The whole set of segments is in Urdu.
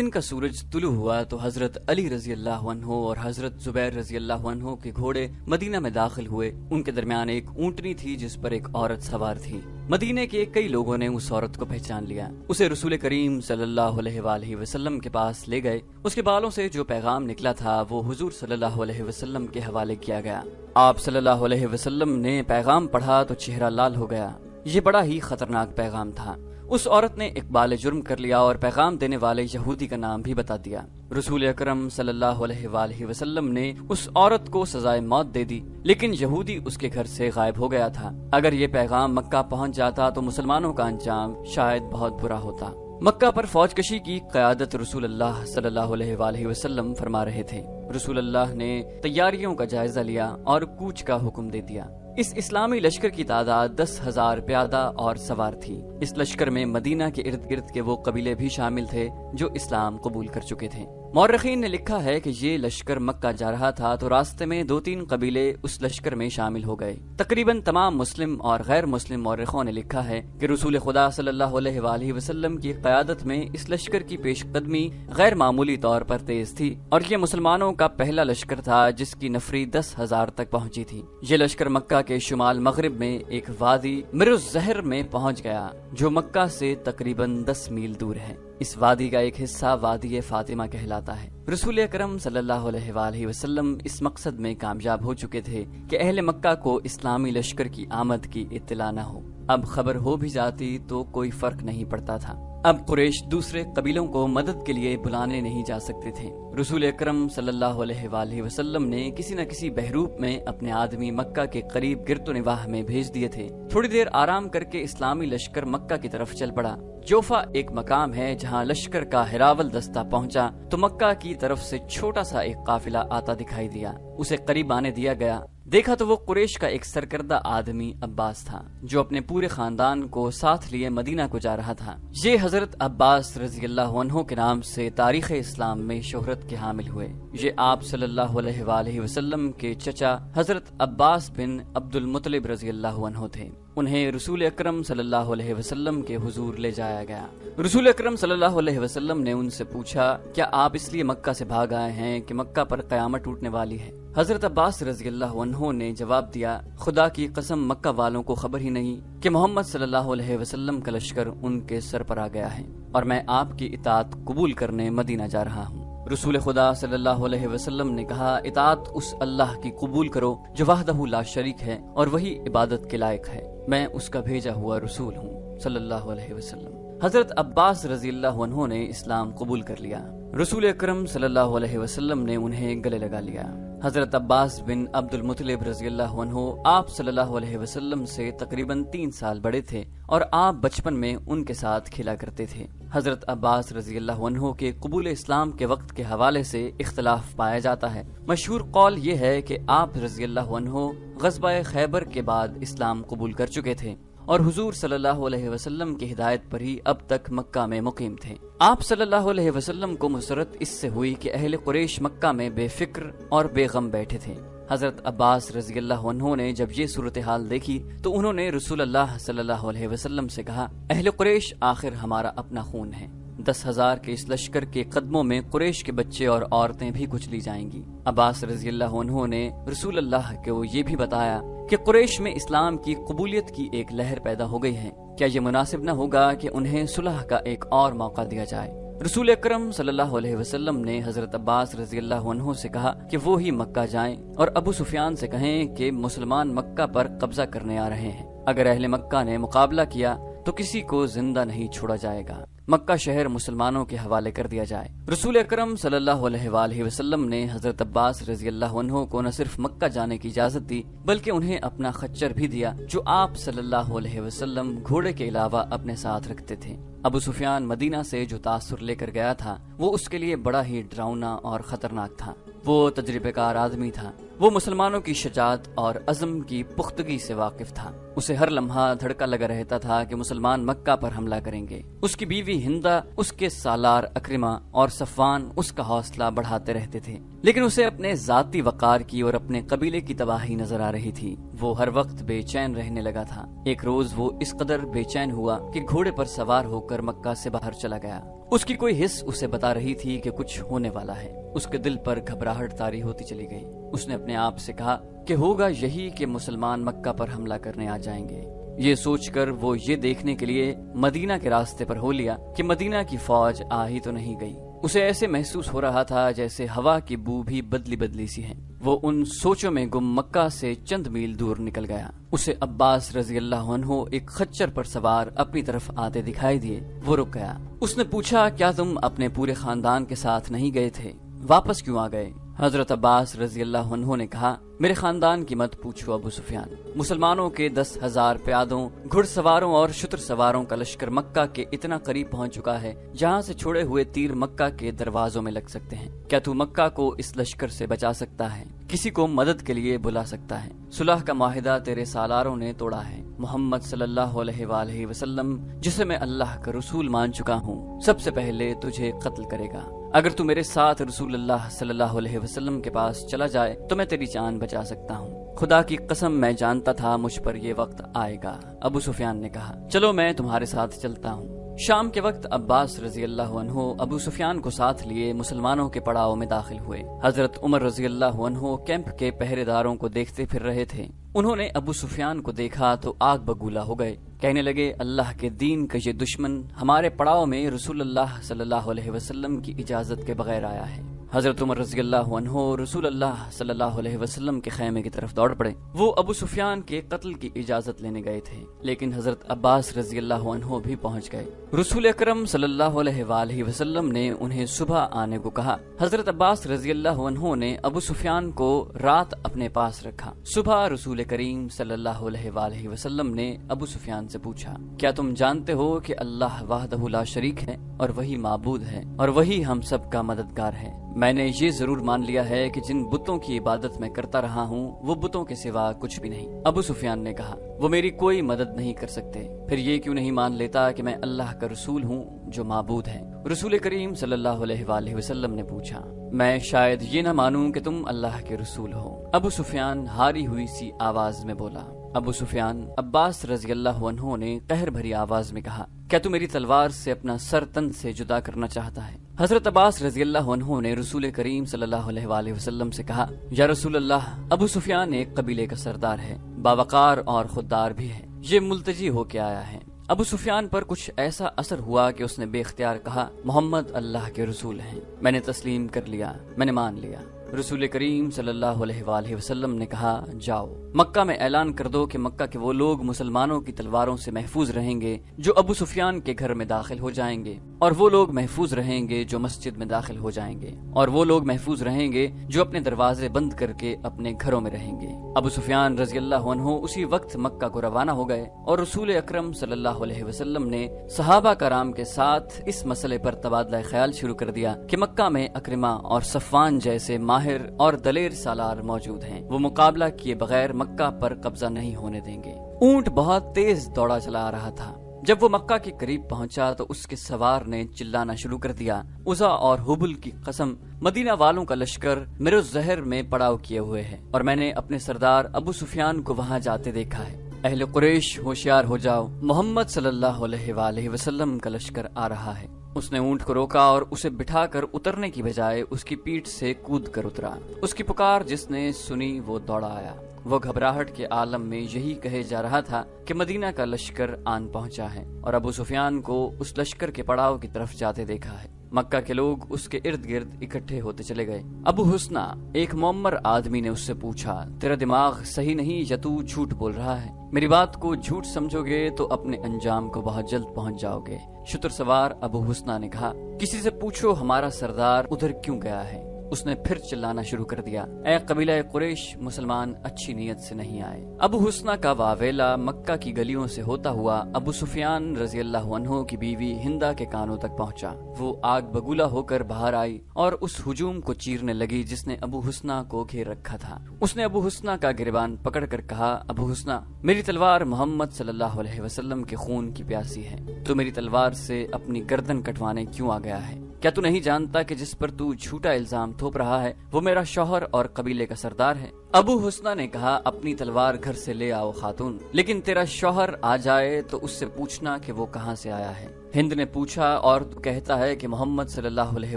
دن کا سورج طلوع ہوا تو حضرت علی رضی اللہ عنہ اور حضرت زبیر رضی اللہ عنہ کے گھوڑے مدینہ میں داخل ہوئے۔ ان کے درمیان ایک اونٹنی تھی جس پر ایک عورت سوار تھی۔ مدینہ کے کئی لوگوں نے اس عورت کو پہچان لیا، اسے رسول کریم صلی اللہ علیہ وآلہ وسلم کے پاس لے گئے۔ اس کے بالوں سے جو پیغام نکلا تھا وہ حضور صلی اللہ علیہ وسلم کے حوالے کیا گیا۔ آپ صلی اللہ علیہ وسلم نے پیغام پڑھا تو چہرہ لال ہو گیا۔ یہ بڑا ہی خطرناک پیغام تھا۔ اس عورت نے اقبال جرم کر لیا اور پیغام دینے والے یہودی کا نام بھی بتا دیا۔ رسول اکرم صلی اللہ علیہ وآلہ وسلم نے اس عورت کو سزائے موت دے دی، لیکن یہودی اس کے گھر سے غائب ہو گیا تھا۔ اگر یہ پیغام مکہ پہنچ جاتا تو مسلمانوں کا انجام شاید بہت برا ہوتا۔ مکہ پر فوج کشی کی قیادت رسول اللہ صلی اللہ علیہ وآلہ وسلم فرما رہے تھے۔ رسول اللہ نے تیاریوں کا جائزہ لیا اور کوچ کا حکم دے دیا۔ اس اسلامی لشکر کی تعداد 10,000 پیادہ اور سوار تھی۔ اس لشکر میں مدینہ کے ارد گرد کے وہ قبیلے بھی شامل تھے جو اسلام قبول کر چکے تھے۔ مورخین نے لکھا ہے کہ یہ لشکر مکہ جا رہا تھا تو راستے میں 2-3 قبیلے اس لشکر میں شامل ہو گئے۔ تقریباً تمام مسلم اور غیر مسلم مورخوں نے لکھا ہے کہ رسول خدا صلی اللہ علیہ وآلہ وسلم کی قیادت میں اس لشکر کی پیش قدمی غیر معمولی طور پر تیز تھی، اور یہ مسلمانوں کا پہلا لشکر تھا جس کی نفری 10,000 تک پہنچی تھی۔ یہ لشکر مکہ کے شمال مغرب میں ایک وادی مرزہر میں پہنچ گیا جو مکہ سے تقریباً 10 میل دور ہے۔ اس وادی کا ایک حصہ وادی فاطمہ کہلاتا ہے۔ رسول اکرم صلی اللہ علیہ وآلہ وسلم اس مقصد میں کامیاب ہو چکے تھے کہ اہل مکہ کو اسلامی لشکر کی آمد کی اطلاع نہ ہو۔ اب خبر ہو بھی جاتی تو کوئی فرق نہیں پڑتا تھا۔ اب قریش دوسرے قبیلوں کو مدد کے لیے بلانے نہیں جا سکتے تھے۔ رسول اکرم صلی اللہ علیہ وآلہ وسلم نے کسی نہ کسی بحروب میں اپنے آدمی مکہ کے قریب گرت و نواح میں بھیج دیے تھے۔ تھوڑی دیر آرام کر کے اسلامی لشکر مکہ کی طرف چل پڑا۔ جوفا ایک مقام ہے جہاں لشکر کا ہراول دستہ پہنچا تو مکہ کی طرف سے چھوٹا سا ایک قافلہ آتا دکھائی دیا۔ اسے قریب آنے دیا گیا۔ دیکھا تو وہ قریش کا ایک سرکردہ آدمی عباس تھا جو اپنے پورے خاندان کو ساتھ لیے مدینہ کو جا رہا تھا۔ یہ حضرت عباس رضی اللہ عنہ کے نام سے تاریخ اسلام میں شہرت کے حامل ہوئے۔ یہ آپ صلی اللہ علیہ وآلہ وسلم کے چچا حضرت عباس بن عبد المطلب رضی اللہ عنہ تھے۔ انہیں رسول اکرم صلی اللہ علیہ وسلم کے حضور لے جایا گیا۔ رسول اکرم صلی اللہ علیہ وسلم نے ان سے پوچھا، کیا آپ اس لیے مکہ سے بھاگ آئے ہیں کہ مکہ پر قیامت ٹوٹنے والی ہے؟ حضرت عباس رضی اللہ عنہ نے جواب دیا، خدا کی قسم مکہ والوں کو خبر ہی نہیں کہ محمد صلی اللہ علیہ وسلم کا لشکر ان کے سر پر آ گیا ہے، اور میں آپ کی اطاعت قبول کرنے مدینہ جا رہا ہوں۔ رسول خدا صلی اللہ علیہ وسلم نے کہا، اطاعت اس اللہ کی قبول کرو جو وحدہ لا شریک ہے اور وہی عبادت کے لائق ہے، میں اس کا بھیجا ہوا رسول ہوں صلی اللہ علیہ وسلم۔ حضرت عباس رضی اللہ عنہ نے اسلام قبول کر لیا۔ رسول اکرم صلی اللہ علیہ وسلم نے انہیں گلے لگا لیا۔ حضرت عباس بن عبد المطلب رضی اللہ عنہ آپ صلی اللہ علیہ وسلم سے تقریباً 3 سال بڑے تھے اور آپ بچپن میں ان کے ساتھ کھیلا کرتے تھے۔ حضرت عباس رضی اللہ عنہ کے قبول اسلام کے وقت کے حوالے سے اختلاف پایا جاتا ہے۔ مشہور قول یہ ہے کہ آپ رضی اللہ عنہ غزوہ خیبر کے بعد اسلام قبول کر چکے تھے اور حضور صلی اللہ علیہ وسلم کی ہدایت پر ہی اب تک مکہ میں مقیم تھے۔ آپ صلی اللہ علیہ وسلم کو مسرت اس سے ہوئی کہ اہل قریش مکہ میں بے فکر اور بے غم بیٹھے تھے۔ حضرت عباس رضی اللہ عنہ نے جب یہ صورتحال دیکھی تو انہوں نے رسول اللہ صلی اللہ علیہ وسلم سے کہا، اہل قریش آخر ہمارا اپنا خون ہے، 10,000 کے اس لشکر کے قدموں میں قریش کے بچے اور عورتیں بھی کچلی جائیں گی۔ عباس رضی اللہ عنہ نے رسول اللہ کو یہ بھی بتایا کہ قریش میں اسلام کی قبولیت کی ایک لہر پیدا ہو گئی ہے، کیا یہ مناسب نہ ہوگا کہ انہیں صلح کا ایک اور موقع دیا جائے؟ رسول اکرم صلی اللہ علیہ وسلم نے حضرت عباس رضی اللہ عنہ سے کہا کہ وہ ہی مکہ جائیں اور ابو سفیان سے کہیں کہ مسلمان مکہ پر قبضہ کرنے آ رہے ہیں، اگر اہل مکہ نے مقابلہ کیا تو کسی کو زندہ نہیں چھوڑا جائے گا، مکہ شہر مسلمانوں کے حوالے کر دیا جائے۔ رسول اکرم صلی اللہ علیہ وآلہ وسلم نے حضرت عباس رضی اللہ عنہ کو نہ صرف مکہ جانے کی اجازت دی بلکہ انہیں اپنا خچر بھی دیا جو آپ صلی اللہ علیہ وسلم گھوڑے کے علاوہ اپنے ساتھ رکھتے تھے۔ ابو سفیان مدینہ سے جو تاثر لے کر گیا تھا وہ اس کے لیے بڑا ہی ڈراؤنا اور خطرناک تھا۔ وہ تجربہ کار آدمی تھا، وہ مسلمانوں کی شجاعت اور عزم کی پختگی سے واقف تھا۔ اسے ہر لمحہ دھڑکا لگا رہتا تھا کہ مسلمان مکہ پر حملہ کریں گے۔ اس کی بیوی ہندہ، اس کے سالار اکرمہ اور صفوان اس کا حوصلہ بڑھاتے رہتے تھے۔ لیکن اسے اپنے ذاتی وقار کی اور اپنے قبیلے کی تباہی نظر آ رہی تھی۔ وہ ہر وقت بے چین رہنے لگا تھا۔ ایک روز وہ اس قدر بے چین ہوا کہ گھوڑے پر سوار ہو کر مکہ سے باہر چلا گیا۔ اس کی کوئی حس اسے بتا رہی تھی کہ کچھ ہونے والا ہے۔ اس کے دل پر گھبراہٹ طاری ہوتی چلی گئی۔ اس نے اپنے آپ سے کہا کہ ہوگا یہی کہ مسلمان مکہ پر حملہ کرنے آ جائیں گے۔ یہ سوچ کر وہ یہ دیکھنے کے لیے مدینہ کے راستے پر ہو لیا کہ مدینہ کی فوج آ ہی تو نہیں گئی۔ اسے ایسے محسوس ہو رہا تھا جیسے ہوا کی بو بھی بدلی بدلی سی ہے۔ وہ ان سوچوں میں گم مکہ سے چند میل دور نکل گیا۔ اسے عباس رضی اللہ عنہ ایک خچر پر سوار اپنی طرف آتے دکھائی دیے۔ وہ رک گیا۔ اس نے پوچھا، کیا تم اپنے پورے خاندان کے ساتھ نہیں گئے تھے؟ واپس کیوں آ گئے؟ حضرت عباس رضی اللہ عنہ نے کہا، میرے خاندان کی مت پوچھو ابو سفیان۔ مسلمانوں کے 10,000 پیادوں، گھڑ سواروں اور شتر سواروں کا لشکر مکہ کے اتنا قریب پہنچ چکا ہے جہاں سے چھوڑے ہوئے تیر مکہ کے دروازوں میں لگ سکتے ہیں۔ کیا تو مکہ کو اس لشکر سے بچا سکتا ہے؟ کسی کو مدد کے لیے بلا سکتا ہے؟ صلح کا معاہدہ تیرے سالاروں نے توڑا ہے۔ محمد صلی اللہ علیہ وآلہ وسلم، جسے میں اللہ کا رسول مان چکا ہوں، سب سے پہلے تجھے قتل کرے گا۔ اگر تو میرے ساتھ رسول اللہ صلی اللہ علیہ وسلم کے پاس چلا جائے تو میں تیری جان بچا سکتا ہوں۔ خدا کی قسم میں جانتا تھا مجھ پر یہ وقت آئے گا۔ ابو سفیان نے کہا، چلو میں تمہارے ساتھ چلتا ہوں۔ شام کے وقت عباس رضی اللہ عنہ ابو سفیان کو ساتھ لیے مسلمانوں کے پڑاؤ میں داخل ہوئے۔ حضرت عمر رضی اللہ عنہ کیمپ کے پہرے داروں کو دیکھتے پھر رہے تھے۔ انہوں نے ابو سفیان کو دیکھا تو آگ بگولا ہو گئے۔ کہنے لگے، اللہ کے دین کا یہ دشمن ہمارے پڑاؤ میں رسول اللہ صلی اللہ علیہ وسلم کی اجازت کے بغیر آیا ہے۔ حضرت عمر رضی اللہ عنہ رسول اللہ صلی اللہ علیہ وسلم کے خیمے کی طرف دوڑ پڑے۔ وہ ابو سفیان کے قتل کی اجازت لینے گئے تھے، لیکن حضرت عباس رضی اللہ عنہ بھی پہنچ گئے۔ رسول اکرم صلی اللہ علیہ وآلہ وسلم نے انہیں صبح آنے کو کہا۔ حضرت عباس رضی اللہ عنہ نے ابو سفیان کو رات اپنے پاس رکھا۔ صبح رسول کریم صلی اللہ علیہ وآلہ وسلم نے ابو سفیان سے پوچھا، کیا تم جانتے ہو کہ اللہ وحدہ لا شریک ہے اور وہی معبود ہے اور وہی ہم سب کا مددگار ہے؟ میں نے یہ ضرور مان لیا ہے کہ جن بتوں کی عبادت میں کرتا رہا ہوں وہ بتوں کے سوا کچھ بھی نہیں۔ ابو سفیان نے کہا، وہ میری کوئی مدد نہیں کر سکتے، پھر یہ کیوں نہیں مان لیتا کہ میں اللہ کا رسول ہوں جو معبود ہے؟ رسول کریم صلی اللہ علیہ وآلہ وسلم نے پوچھا، میں شاید یہ نہ مانوں کہ تم اللہ کے رسول ہو۔ ابو سفیان ہاری ہوئی سی آواز میں بولا۔ ابو سفیان، عباس رضی اللہ عنہ نے قہر بھری آواز میں کہا، کیا تو میری تلوار سے اپنا سر تن سے جدا کرنا چاہتا ہے؟ حضرت عباس رضی اللہ عنہ نے رسول کریم صلی اللہ علیہ وآلہ وسلم سے کہا، یا رسول اللہ، ابو سفیان ایک قبیلے کا سردار ہے، باوقار اور خوددار بھی ہے، یہ ملتجی ہو کے آیا ہے۔ ابو سفیان پر کچھ ایسا اثر ہوا کہ اس نے بے اختیار کہا، محمد اللہ کے رسول ہیں۔ میں نے تسلیم کر لیا، میں نے مان لیا۔ رسول کریم صلی اللہ علیہ وآلہ وسلم نے کہا، جاؤ مکہ میں اعلان کر دو کہ مکہ کے وہ لوگ مسلمانوں کی تلواروں سے محفوظ رہیں گے جو ابو سفیان کے گھر میں داخل ہو جائیں گے، اور وہ لوگ محفوظ رہیں گے جو مسجد میں داخل ہو جائیں گے، اور وہ لوگ محفوظ رہیں گے جو اپنے دروازے بند کر کے اپنے گھروں میں رہیں گے۔ ابو سفیان رضی اللہ عنہ اسی وقت مکہ کو روانہ ہو گئے، اور رسول اکرم صلی اللہ علیہ وسلم نے صحابہ کرام کے ساتھ اس مسئلے پر تبادلہ خیال شروع کر دیا کہ مکہ میں اکرمہ اور صفوان جیسے ماہر اور دلیر سالار موجود ہیں، وہ مقابلہ کیے بغیر مکہ پر قبضہ نہیں ہونے دیں گے۔ اونٹ بہت تیز دوڑا چلا آ رہا تھا۔ جب وہ مکہ کے قریب پہنچا تو اس کے سوار نے چلانا شروع کر دیا، عزا اور حبل کی قسم، مدینہ والوں کا لشکر میرے زہر میں پڑاؤ کیے ہوئے ہے، اور میں نے اپنے سردار ابو سفیان کو وہاں جاتے دیکھا ہے۔ اہل قریش ہوشیار ہو جاؤ، محمد صلی اللہ علیہ وآلہ وسلم کا لشکر آ رہا ہے۔ اس نے اونٹ کو روکا اور اسے بٹھا کر اترنے کی بجائے اس کی پیٹھ سے کود کر اترا۔ اس کی پکار جس نے سنی وہ دوڑا آیا۔ وہ گھبراہٹ کے عالم میں یہی کہے جا رہا تھا کہ مدینہ کا لشکر آن پہنچا ہے، اور ابو سفیان کو اس لشکر کے پڑاؤ کی طرف جاتے دیکھا ہے۔ مکہ کے لوگ اس کے ارد گرد اکٹھے ہوتے چلے گئے۔ ابو حسنہ، ایک معمر آدمی نے اس سے پوچھا، تیرا دماغ صحیح نہیں یا تو جھوٹ بول رہا ہے؟ میری بات کو جھوٹ سمجھو گے تو اپنے انجام کو بہت جلد پہنچ جاؤ گے۔ شتر سوار ابو حسنہ نے کہا، کسی سے پوچھو ہمارا سردار ادھر کیوں گیا ہے۔ اس نے پھر چلانا شروع کر دیا، اے قبیلہ قریش، مسلمان اچھی نیت سے نہیں آئے۔ ابو حسنہ کا واویلا مکہ کی گلیوں سے ہوتا ہوا ابو سفیان رضی اللہ عنہ کی بیوی ہندا کے کانوں تک پہنچا۔ وہ آگ بگولا ہو کر باہر آئی اور اس ہجوم کو چیرنے لگی جس نے ابو حسنہ کو گھیر رکھا تھا۔ اس نے ابو حسنہ کا گریبان پکڑ کر کہا، ابو حسنہ، میری تلوار محمد صلی اللہ علیہ وسلم کے خون کی پیاسی ہے، تو میری تلوار سے اپنی گردن کٹوانے کیوں آ گیا ہے؟ کیا تو نہیں جانتا کہ جس پر تو جھوٹا الزام تھوپ رہا ہے وہ میرا شوہر اور قبیلے کا سردار ہے؟ ابو حسنہ نے کہا اپنی تلوار گھر سے لے آؤ خاتون، لیکن تیرا شوہر آ جائے تو اس سے پوچھنا کہ وہ کہاں سے آیا ہے۔ ہند نے پوچھا اور تو کہتا ہے کہ محمد صلی اللہ علیہ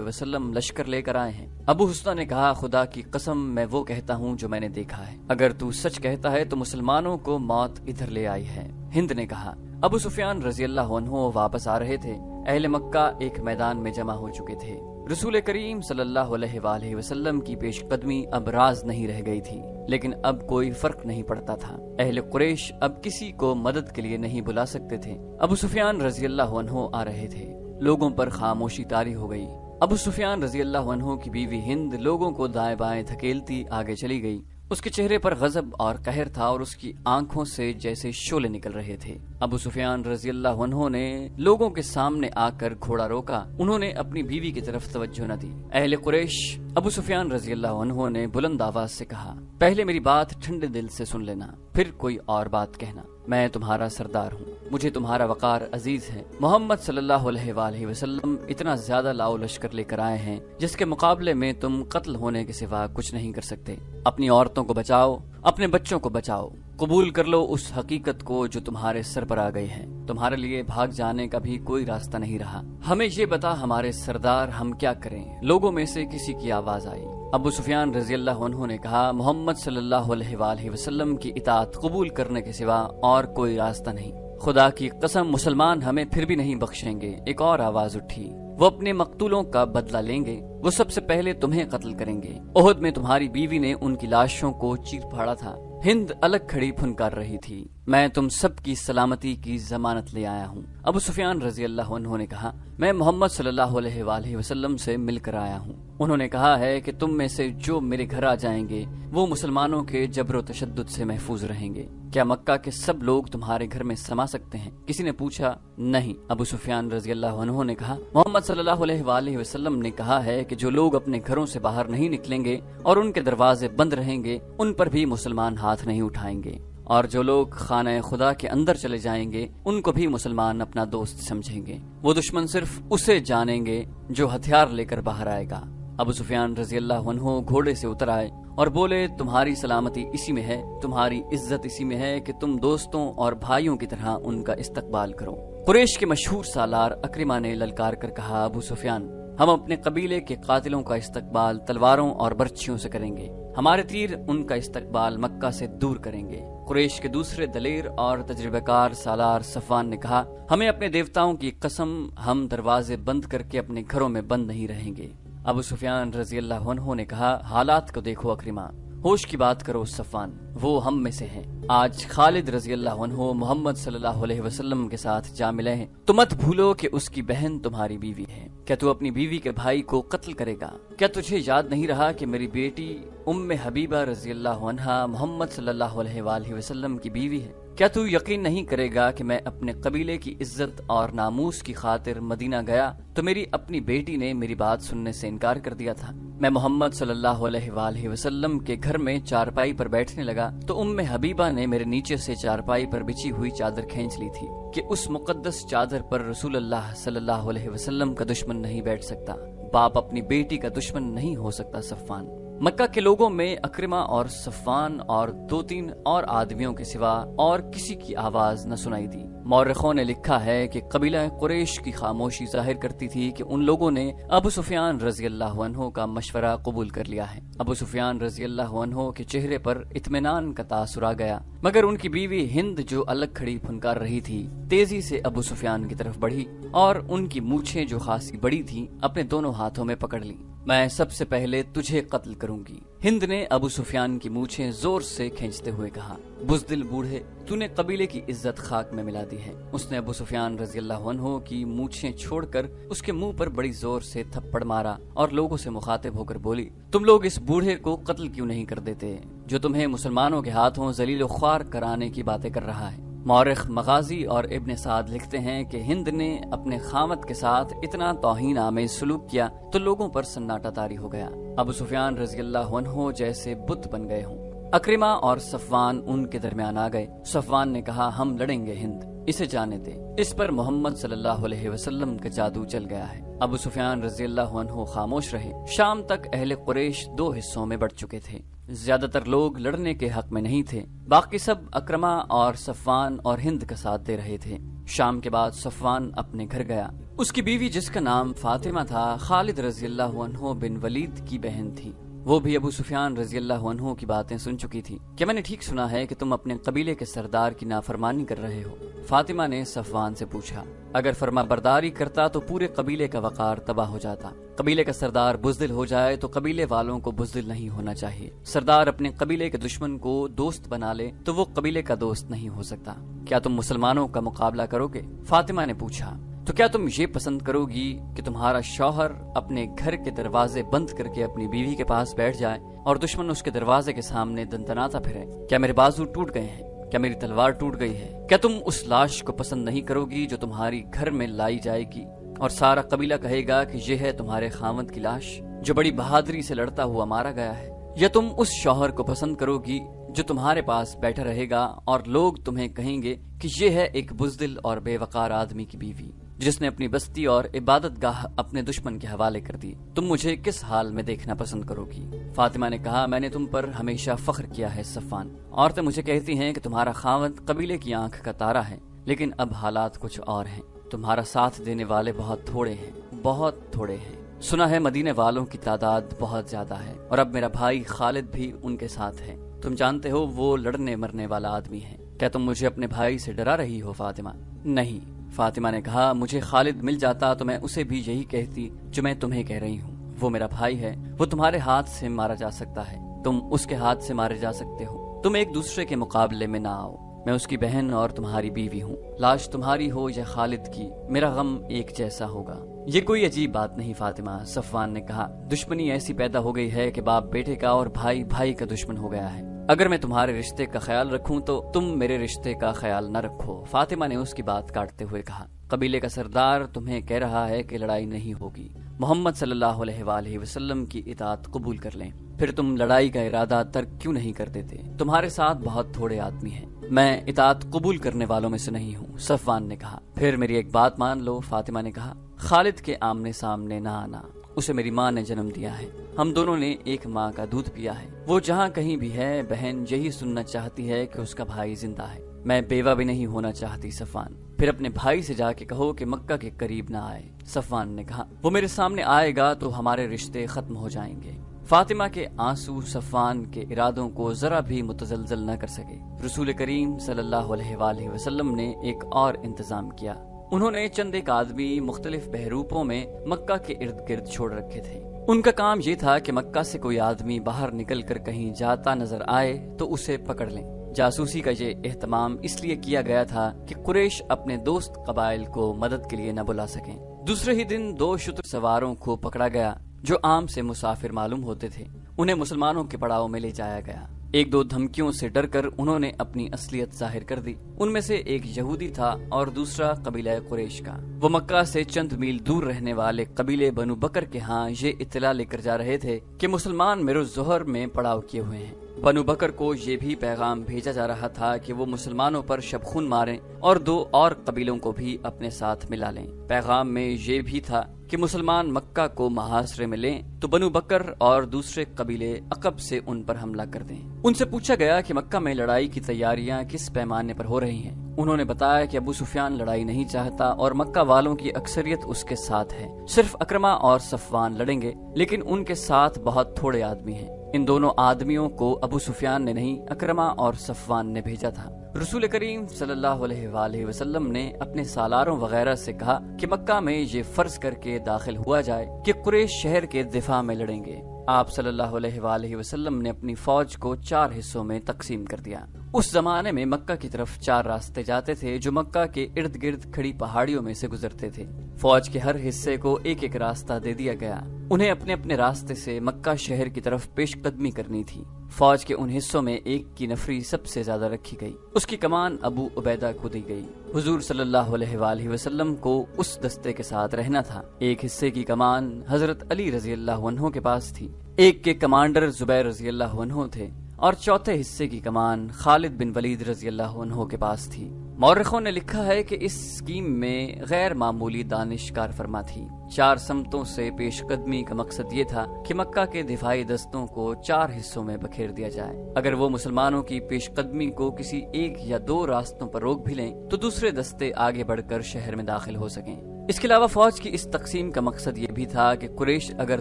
وسلم لشکر لے کر آئے ہیں۔ ابو حسنہ نے کہا خدا کی قسم میں وہ کہتا ہوں جو میں نے دیکھا ہے، اگر تو سچ کہتا ہے تو مسلمانوں کو موت ادھر لے آئی ہے۔ ہند نے کہا ابو سفیان رضی اللہ عنہ واپس آ رہے تھے، اہل مکہ ایک میدان میں جمع ہو چکے تھے، رسول کریم صلی اللہ علیہ وآلہ وسلم کی پیش قدمی اب راز نہیں رہ گئی تھی، لیکن اب کوئی فرق نہیں پڑتا تھا، اہل قریش اب کسی کو مدد کے لیے نہیں بلا سکتے تھے۔ ابو سفیان رضی اللہ عنہ آ رہے تھے، لوگوں پر خاموشی طاری ہو گئی۔ ابو سفیان رضی اللہ عنہ کی بیوی ہند لوگوں کو دائیں بائیں دھکیلتی آگے چلی گئی، اس کے چہرے پر غضب اور قہر تھا اور اس کی آنکھوں سے جیسے شعلے نکل رہے تھے۔ ابو سفیان رضی اللہ عنہ نے لوگوں کے سامنے آ کر گھوڑا روکا، انہوں نے اپنی بیوی کی طرف توجہ نہ دی۔ اہل قریش ابو سفیان رضی اللہ عنہ نے بلند آواز سے کہا پہلے میری بات ٹھنڈے دل سے سن لینا، پھر کوئی اور بات کہنا، میں تمہارا سردار ہوں، مجھے تمہارا وقار عزیز ہے۔ محمد صلی اللہ علیہ وآلہ وسلم اتنا زیادہ لاؤ لشکر لے کر آئے ہیں جس کے مقابلے میں تم قتل ہونے کے سوا کچھ نہیں کر سکتے۔ اپنی عورتوں کو بچاؤ، اپنے بچوں کو بچاؤ، قبول کر لو اس حقیقت کو جو تمہارے سر پر آ گئی ہے، تمہارے لیے بھاگ جانے کا بھی کوئی راستہ نہیں رہا۔ ہمیں یہ بتا ہمارے سردار ہم کیا کریں؟ لوگوں میں سے کسی کی آواز آئی۔ ابو سفیان رضی اللہ عنہ نے کہا محمد صلی اللہ علیہ وآلہ وسلم کی اطاعت قبول کرنے کے سوا اور کوئی راستہ نہیں، خدا کی قسم مسلمان ہمیں پھر بھی نہیں بخشیں گے۔ ایک اور آواز اٹھی، وہ اپنے مقتولوں کا بدلہ لیں گے، وہ سب سے پہلے تمہیں قتل کریں گے۔ احد میں تمہاری بیوی نے ان کی لاشوں کو چیر پھاڑا تھا۔ ہند الگ کھڑی پھنکار رہی تھی، میں تم سب کی سلامتی کی ضمانت لے آیا ہوں۔ ابو سفیان رضی اللہ عنہ نے کہا میں محمد صلی اللہ علیہ وآلہ وسلم سے مل کر آیا ہوں، انہوں نے کہا ہے کہ تم میں سے جو میرے گھر آ جائیں گے وہ مسلمانوں کے جبر و تشدد سے محفوظ رہیں گے۔ کیا مکہ کے سب لوگ تمہارے گھر میں سما سکتے ہیں؟ کسی نے پوچھا نہیں۔ ابو سفیان رضی اللہ عنہ نے کہا محمد صلی اللہ علیہ وآلہ وسلم نے کہا ہے کہ جو لوگ اپنے گھروں سے باہر نہیں نکلیں گے اور ان کے دروازے بند رہیں گے ان پر بھی مسلمان ہاتھ نہیں اٹھائیں گے، اور جو لوگ خانہ خدا کے اندر چلے جائیں گے ان کو بھی مسلمان اپنا دوست سمجھیں گے، وہ دشمن صرف اسے جانیں گے جو ہتھیار لے کر باہر آئے گا۔ ابو سفیان رضی اللہ عنہ گھوڑے سے اتر آئے اور بولے تمہاری سلامتی اسی میں ہے، تمہاری عزت اسی میں ہے کہ تم دوستوں اور بھائیوں کی طرح ان کا استقبال کرو۔ قریش کے مشہور سالار اکرمہ نے للکار کر کہا ابو سفیان ہم اپنے قبیلے کے قاتلوں کا استقبال تلواروں اور برچھیوں سے کریں گے، ہمارے تیر ان کا استقبال مکہ سے دور کریں گے۔ قریش کے دوسرے دلیر اور تجربہ کار سالار صفوان نے کہا ہمیں اپنے دیوتاؤں کی قسم ہم دروازے بند کر کے اپنے گھروں میں بند نہیں رہیں گے۔ ابو سفیان رضی اللہ عنہ نے کہا حالات کو دیکھو اکرمہ، ہوش کی بات کرو صفوان، وہ ہم میں سے ہیں۔ آج خالد رضی اللہ عنہ محمد صلی اللہ علیہ وسلم کے ساتھ جا ملے ہیں، تو مت بھولو کہ اس کی بہن تمہاری بیوی ہے۔ کیا تو اپنی بیوی کے بھائی کو قتل کرے گا؟ کیا تجھے یاد نہیں رہا کہ میری بیٹی ام حبیبہ رضی اللہ عنہا محمد صلی اللہ علیہ وآلہ وسلم کی بیوی ہے؟ کیا تو یقین نہیں کرے گا کہ میں اپنے قبیلے کی عزت اور ناموس کی خاطر مدینہ گیا تو میری اپنی بیٹی نے میری بات سننے سے انکار کر دیا تھا؟ میں محمد صلی اللہ علیہ وآلہ وسلم کے گھر میں چارپائی پر بیٹھنے لگا تو ام حبیبہ نے میرے نیچے سے چارپائی پر بچھی ہوئی چادر کھینچ لی تھی کہ اس مقدس چادر پر رسول اللہ صلی اللہ علیہ وسلم کا دشمن نہیں بیٹھ سکتا، باپ اپنی بیٹی کا دشمن نہیں ہو سکتا۔ صفوان مکہ کے لوگوں میں اکرمہ اور صفوان اور دو تین اور آدمیوں کے سوا اور کسی کی آواز نہ سنائی دی۔ مورخوں نے لکھا ہے کہ قبیلہ قریش کی خاموشی ظاہر کرتی تھی کہ ان لوگوں نے ابو سفیان رضی اللہ عنہ کا مشورہ قبول کر لیا ہے۔ ابو سفیان رضی اللہ عنہ کے چہرے پر اطمینان کا تاثر آ گیا، مگر ان کی بیوی ہند جو الگ کھڑی پھنکار رہی تھی تیزی سے ابو سفیان کی طرف بڑھی اور ان کی مونچھیں جو خاصی بڑی تھیں اپنے دونوں ہاتھوں میں پکڑ لیں۔ میں سب سے پہلے تجھے قتل کروں گی، ہند نے ابو سفیان کی مونچھیں زور سے کھینچتے ہوئے کہا۔ بزدل بوڑھے، تو نے قبیلے کی عزت خاک میں ملا دی ہے۔ اس نے ابو سفیان رضی اللہ عنہ کی مونچھیں چھوڑ کر اس کے منہ پر بڑی زور سے تھپڑ مارا اور لوگوں سے مخاطب ہو کر بولی تم لوگ اس بوڑھے کو قتل کیوں نہیں کر دیتے جو تمہیں مسلمانوں کے ہاتھوں ذلیل و خوار کرانے کی باتیں کر رہا ہے؟ مورخ مغازی اور ابن سعد لکھتے ہیں کہ ہند نے اپنے خامد کے ساتھ اتنا توہین آمیز سلوک کیا تو لوگوں پر سناٹا طاری ہو گیا، ابو سفیان رضی اللہ عنہ جیسے بت بن گئے ہوں۔ اکرمہ اور صفوان ان کے درمیان آ گئے۔ صفوان نے کہا ہم لڑیں گے ہند، اسے جانے دے، اس پر محمد صلی اللہ علیہ وسلم کا جادو چل گیا ہے۔ ابو سفیان رضی اللہ عنہ خاموش رہے۔ شام تک اہل قریش دو حصوں میں بٹ چکے تھے۔ زیادہ تر لوگ لڑنے کے حق میں نہیں تھے، باقی سب اکرمہ اور صفوان اور ہند کا ساتھ دے رہے تھے۔ شام کے بعد صفوان اپنے گھر گیا۔ اس کی بیوی جس کا نام فاطمہ تھا، خالد رضی اللہ عنہ بن ولید کی بہن تھی۔ وہ بھی ابو سفیان رضی اللہ عنہ کی باتیں سن چکی تھی۔ کیا میں نے ٹھیک سنا ہے کہ تم اپنے قبیلے کے سردار کی نافرمانی کر رہے ہو؟ فاطمہ نے صفوان سے پوچھا۔ اگر فرما برداری کرتا تو پورے قبیلے کا وقار تباہ ہو جاتا۔ قبیلے کا سردار بزدل ہو جائے تو قبیلے والوں کو بزدل نہیں ہونا چاہیے۔ سردار اپنے قبیلے کے دشمن کو دوست بنا لے تو وہ قبیلے کا دوست نہیں ہو سکتا۔ کیا تم مسلمانوں کا مقابلہ کرو گے؟ فاطمہ نے پوچھا۔ تو کیا تم یہ پسند کرو گی کہ تمہارا شوہر اپنے گھر کے دروازے بند کر کے اپنی بیوی کے پاس بیٹھ جائے اور دشمن اس کے دروازے کے سامنے دندناتا پھرے؟ کیا میرے بازو ٹوٹ گئے ہیں؟ کیا میری تلوار ٹوٹ گئی ہے؟ کیا تم اس لاش کو پسند نہیں کرو گی جو تمہاری گھر میں لائی جائے گی اور سارا قبیلہ کہے گا کہ یہ ہے تمہارے خاوند کی لاش جو بڑی بہادری سے لڑتا ہوا مارا گیا ہے؟ یا تم اس شوہر کو پسند کرو گی جو تمہارے پاس بیٹھا رہے گا اور لوگ تمہیں کہیں گے کہ یہ ہے ایک بزدل اور بے وقار آدمی کی بیوی جس نے اپنی بستی اور عبادت گاہ اپنے دشمن کے حوالے کر دی؟ تم مجھے کس حال میں دیکھنا پسند کرو گی؟ فاطمہ نے کہا، میں نے تم پر ہمیشہ فخر کیا ہے صفوان۔ عورتیں مجھے کہتی ہیں کہ تمہارا خاوند قبیلے کی آنکھ کا تارا ہے، لیکن اب حالات کچھ اور ہیں۔ تمہارا ساتھ دینے والے بہت تھوڑے ہیں، بہت تھوڑے ہیں۔ سنا ہے مدینے والوں کی تعداد بہت زیادہ ہے اور اب میرا بھائی خالد بھی ان کے ساتھ ہے۔ تم جانتے ہو وہ لڑنے مرنے والا آدمی ہے۔ کیا تم مجھے اپنے بھائی سے ڈرا رہی ہو فاطمہ؟ نہیں، فاطمہ نے کہا، مجھے خالد مل جاتا تو میں اسے بھی یہی کہتی جو میں تمہیں کہہ رہی ہوں۔ وہ میرا بھائی ہے، وہ تمہارے ہاتھ سے مارا جا سکتا ہے، تم اس کے ہاتھ سے مارے جا سکتے ہو۔ تم ایک دوسرے کے مقابلے میں نہ آؤ۔ میں اس کی بہن اور تمہاری بیوی ہوں۔ لاش تمہاری ہو یا خالد کی، میرا غم ایک جیسا ہوگا۔ یہ کوئی عجیب بات نہیں فاطمہ، صفوان نے کہا۔ دشمنی ایسی پیدا ہو گئی ہے کہ باپ بیٹے کا اور بھائی بھائی کا دشمن ہو گیا ہے۔ اگر میں تمہارے رشتے کا خیال رکھوں تو تم میرے رشتے کا خیال نہ رکھو، فاطمہ نے اس کی بات کاٹتے ہوئے کہا۔ قبیلے کا سردار تمہیں کہہ رہا ہے کہ لڑائی نہیں ہوگی، محمد صلی اللہ علیہ وآلہ وسلم کی اطاعت قبول کر لیں، پھر تم لڑائی کا ارادہ ترک کیوں نہیں کر دیتے؟ تمہارے ساتھ بہت تھوڑے آدمی ہیں۔ میں اطاعت قبول کرنے والوں میں سے نہیں ہوں، صفوان نے کہا۔ پھر میری ایک بات مان لو، فاطمہ نے کہا۔ خالد کے آمنے سامنے نہ آنا، اسے میری ماں نے جنم دیا ہے، ہم دونوں نے ایک ماں کا دودھ پیا ہے۔ وہ جہاں کہیں بھی ہے، بہن یہی سننا چاہتی ہے کہ اس کا بھائی زندہ ہے۔ میں بیوہ بھی نہیں ہونا چاہتی صفوان۔ پھر اپنے بھائی سے جا کے کہو کہ مکہ کے قریب نہ آئے، صفوان نے کہا۔ وہ میرے سامنے آئے گا تو ہمارے رشتے ختم ہو جائیں گے۔ فاطمہ کے آنسو صفوان کے ارادوں کو ذرا بھی متزلزل نہ کر سکے۔ رسول کریم صلی اللہ علیہ وآلہ وسلم نے ایک اور انتظام کیا۔ انہوں نے چند ایک آدمی مختلف بحروپوں میں مکہ کے ارد گرد چھوڑ رکھے تھے۔ ان کا کام یہ تھا کہ مکہ سے کوئی آدمی باہر نکل کر کہیں جاتا نظر آئے تو اسے پکڑ لیں۔ جاسوسی کا یہ اہتمام اس لیے کیا گیا تھا کہ قریش اپنے دوست قبائل کو مدد کے لیے نہ بلا سکیں۔ دوسرے ہی دن 2 شتر سواروں کو پکڑا گیا جو عام سے مسافر معلوم ہوتے تھے۔ انہیں مسلمانوں کے پڑاؤ میں لے جایا گیا۔ 1-2 دھمکیوں سے ڈر کر انہوں نے اپنی اصلیت ظاہر کر دی۔ ان میں سے ایک یہودی تھا اور دوسرا قبیلہ قریش کا۔ وہ مکہ سے چند میل دور رہنے والے قبیلے بنو بکر کے ہاں یہ اطلاع لے کر جا رہے تھے کہ مسلمان میرالظہر میں پڑاؤ کیے ہوئے ہیں۔ بنو بکر کو یہ بھی پیغام بھیجا جا رہا تھا کہ وہ مسلمانوں پر شبخون ماریں اور 2 اور قبیلوں کو بھی اپنے ساتھ ملا لیں۔ پیغام میں یہ بھی تھا کہ مسلمان مکہ کو محاصرے میں لیں تو بنو بکر اور دوسرے قبیلے عقب سے ان پر حملہ کر دیں۔ ان سے پوچھا گیا کہ مکہ میں لڑائی کی تیاریاں کس پیمانے پر ہو رہی ہیں۔ انہوں نے بتایا کہ ابو سفیان لڑائی نہیں چاہتا اور مکہ والوں کی اکثریت اس کے ساتھ ہے۔ صرف اکرمہ اور صفوان لڑیں گے، لیکن ان کے ساتھ بہت تھوڑے آدمی ہیں۔ ان دونوں آدمیوں کو ابو سفیان نے نہیں، اکرمہ اور صفوان نے بھیجا تھا۔ رسول کریم صلی اللہ علیہ وآلہ وسلم نے اپنے سالاروں وغیرہ سے کہا کہ مکہ میں یہ فرض کر کے داخل ہوا جائے کہ قریش شہر کے دفاع میں لڑیں گے۔ آپ صلی اللہ علیہ وآلہ وسلم نے اپنی فوج کو 4 حصوں میں تقسیم کر دیا۔ اس زمانے میں مکہ کی طرف 4 راستے جاتے تھے جو مکہ کے ارد گرد کھڑی پہاڑیوں میں سے گزرتے تھے۔ فوج کے ہر حصے کو ایک ایک راستہ دے دیا گیا۔ انہیں اپنے اپنے راستے سے مکہ شہر کی طرف پیش قدمی کرنی تھی۔ فوج کے ان حصوں میں ایک کی نفری سب سے زیادہ رکھی گئی، اس کی کمان ابو عبیدہ کو دی گئی۔ حضور صلی اللہ علیہ وآلہ وسلم کو اس دستے کے ساتھ رہنا تھا۔ ایک حصے کی کمان حضرت علی رضی اللہ عنہ کے پاس تھی، ایک کے کمانڈر زبیر رضی اللہ عنہ تھے اور چوتھے حصے کی کمان خالد بن ولید رضی اللہ عنہ کے پاس تھی۔ مورخوں نے لکھا ہے کہ اس اسکیم میں غیر معمولی دانش کار فرما تھی۔ 4 سمتوں سے پیش قدمی کا مقصد یہ تھا کہ مکہ کے دفاعی دستوں کو 4 حصوں میں بکھیر دیا جائے۔ اگر وہ مسلمانوں کی پیش قدمی کو کسی 1 یا 2 راستوں پر روک بھی لیں تو دوسرے دستے آگے بڑھ کر شہر میں داخل ہو سکیں۔ اس کے علاوہ فوج کی اس تقسیم کا مقصد یہ بھی تھا کہ قریش اگر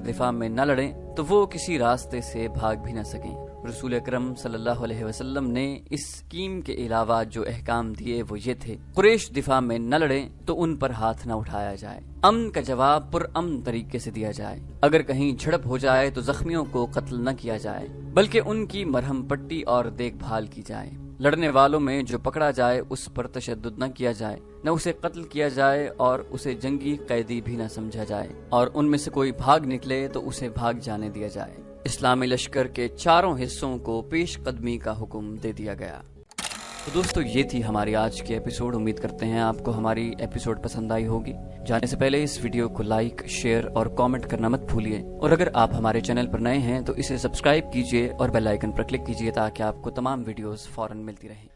دفاع میں نہ لڑیں تو وہ کسی راستے سے بھاگ بھی نہ سکیں۔ رسول اکرم صلی اللہ علیہ وسلم نے اس اسکیم کے علاوہ جو احکام دیے وہ یہ تھے: قریش دفاع میں نہ لڑیں تو ان پر ہاتھ نہ اٹھایا جائے، امن کا جواب پرامن طریقے سے دیا جائے، اگر کہیں جھڑپ ہو جائے تو زخمیوں کو قتل نہ کیا جائے بلکہ ان کی مرہم پٹی اور دیکھ بھال کی جائے، لڑنے والوں میں جو پکڑا جائے اس پر تشدد نہ کیا جائے، نہ اسے قتل کیا جائے اور اسے جنگی قیدی بھی نہ سمجھا جائے، اور ان میں سے کوئی بھاگ نکلے تو اسے بھاگ جانے دیا جائے۔ اسلامی لشکر کے 4 حصوں کو پیش قدمی کا حکم دے دیا گیا۔ تو دوستو، یہ تھی ہماری آج کی ایپیسوڈ۔ امید کرتے ہیں آپ کو ہماری ایپیسوڈ پسند آئی ہوگی۔ جانے سے پہلے اس ویڈیو کو لائک، شیئر اور کامنٹ کرنا مت بھولیے، اور اگر آپ ہمارے چینل پر نئے ہیں تو اسے سبسکرائب کیجیے اور بیل آئیکن پر کلک کیجیے تاکہ آپ کو تمام ویڈیوز فوراً ملتی رہیں۔